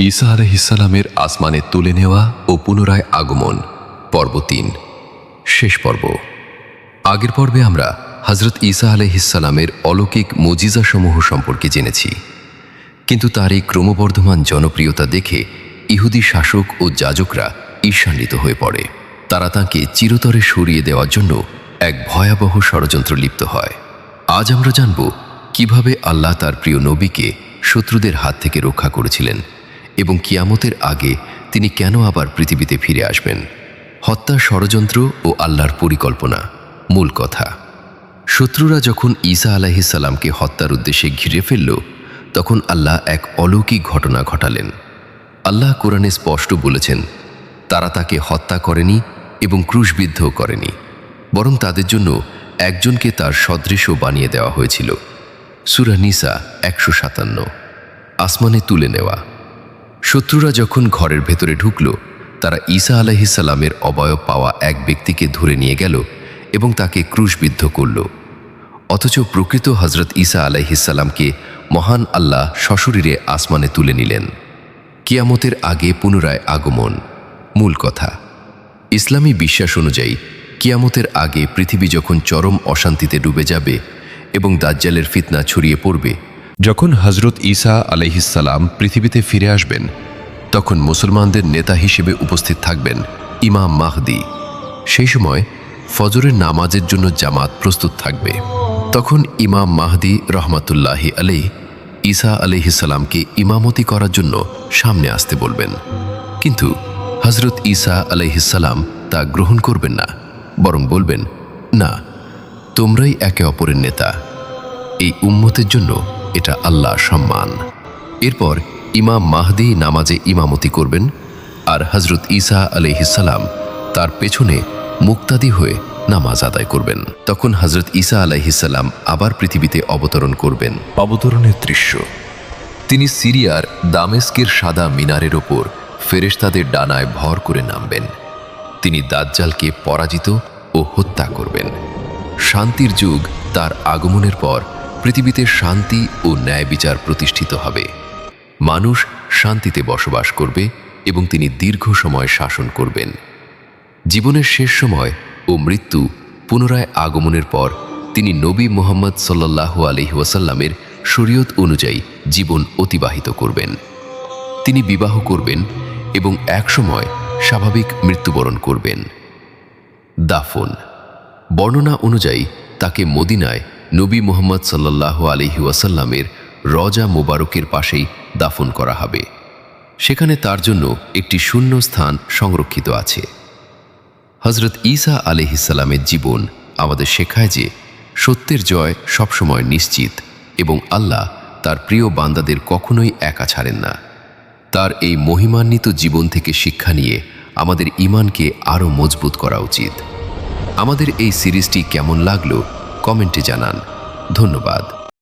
ঈসা আলাইহিসসালামের আসমানে তুলে নেওয়া ও পুনরায় আগমন পর্ব ৩ শেষ পর্ব। আগের পর্বে আমরা হযরত ঈসা আলাইহিসসালামের অলৌকিক মুজিজাসমূহ সম্পর্কে জেনেছি, কিন্তু তার এই ক্রমবর্ধমান জনপ্রিয়তা দেখে ইহুদি শাসক ও যাজকরা ঈর্ষান্বিত হয়ে পড়ে। তারা তাঁকে চিরতরে সরিয়ে দেওয়ার জন্য এক ভয়াবহ ষড়যন্ত্র লিপ্ত হয়। আজ আমরা জানব কিভাবে আল্লাহ তার প্রিয় নবীকে শত্রুদের হাত থেকে রক্ষা করেছিলেন এবং কিয়ামতের আগে তিনি কেন আবার পৃথিবীতে ফিরে আসবেন। হত্যা ষড়যন্ত্র ও আল্লাহর পরিকল্পনা। মূল কথা, শত্রুরা যখন ঈসা আলাইহিসসালামকে হত্যার উদ্দেশ্যে ঘিরে ফেলল, তখন আল্লাহ এক অলৌকিক ঘটনা ঘটালেন। আল্লাহ কোরআনে স্পষ্ট বলেছেন, তারা তাকে হত্যা করেনি এবং ক্রুশবিদ্ধও করেনি, বরং তাদের জন্য একজনকে তার সদৃশ বানিয়ে দেওয়া হয়েছিল। সূরা নিসা ১৫৭। আসমানে তুলে নেওয়া। শত্রুরা যখন ঘরের ভেতরে ঢুকল, তারা ঈসা আলাইহিসসালামের অবয়ব পাওয়া এক ব্যক্তিকে ধরে নিয়ে গেল এবং তাকে ক্রুশবিদ্ধ করল। অথচ প্রকৃত হযরত ঈসা আলাইহিসসালামকে মহান আল্লাহ সশরীরে আসমানে তুলে নিলেন। কিয়ামতের আগে পুনরায় আগমন। মূল কথা, ইসলামী বিশ্বাস অনুযায়ী কিয়ামতের আগে পৃথিবী যখন চরম অশান্তিতে ডুবে যাবে এবং দাজ্জালের ফিতনা ছড়িয়ে পড়বে, যখন হযরত ঈসা আলাইহিসসালাম পৃথিবীতে ফিরে আসবেন, তখন মুসলমানদের নেতা হিসেবে উপস্থিত থাকবেন ইমাম মাহদী। সেই সময় ফজরের নামাজের জন্য জামাত প্রস্তুত থাকবে। তখন ইমাম মাহদী রহমাতুল্লাহি আলাইহি ঈসা আলাইহিসসালামকে ইমামতি করার জন্য সামনে আসতে বলবেন, কিন্তু হযরত ঈসা আলাইহিসসালাম তা গ্রহণ করবেন না, বরং বলবেন, না, তোমরাই একে অপরের নেতা, এই উম্মতের জন্য এটা আল্লাহর সম্মান। এরপর ইমাম মাহদী নামাজে ইমামতি করবেন আর হযরত ঈসা আলাইহিসসালাম তার পেছনে মুক্তাদি হয়ে নামাজ আদায় করবেন। তখন হযরত ঈসা আলাইহিসসালাম আবার পৃথিবীতে অবতরণ করবেন। অবতরণের দৃশ্য, তিনি সিরিয়ার দামেস্কের সাদা মিনারের ওপর ফেরেশতাদের ডানায় ভর করে নামবেন। তিনি দাজ্জালকে পরাজিত ও হত্যা করবেন। শান্তির যুগ তার আগমনের পর পৃথিবীতে শান্তি ও ন্যায় বিচার প্রতিষ্ঠিত হবে। মানুষ শান্তিতে বসবাস করবে এবং তিনি দীর্ঘ সময় শাসন করবেন। জীবনের শেষ সময় ও মৃত্যু পুনরায় আগমনের পর তিনি নবী মুহাম্মদ সাল্লাল্লাহু আলাইহি ওয়াসাল্লামের শরীয়ত অনুযায়ী জীবন অতিবাহিত করবেন। তিনি বিবাহ করবেন এবং একসময় স্বাভাবিক মৃত্যুবরণ করবেন। দাফন। বর্ণনা অনুযায়ী তাকে মদিনায় নবী মুহাম্মদ সাল্লাল্লাহু আলাইহি ওয়াসাল্লামের রওজা মোবারকের পাশেই দাফন করা হবে। সেখানে তার জন্য একটি শূন্য স্থান সংরক্ষিত আছে। হযরত ঈসা আলাইহিসসালামের জীবন আমাদের শেখায় যে সত্যের জয় সবসময় নিশ্চিত এবং আল্লাহ তার প্রিয় বান্দাদের কখনোই একা ছাড়েন না। তার এই মহিমান্বিত জীবন থেকে শিক্ষা নিয়ে আমাদের ঈমানকে আরও মজবুত করা উচিত। আমাদের এই সিরিজটি কেমন লাগলো কমেন্টে জানান। ধন্যবাদ।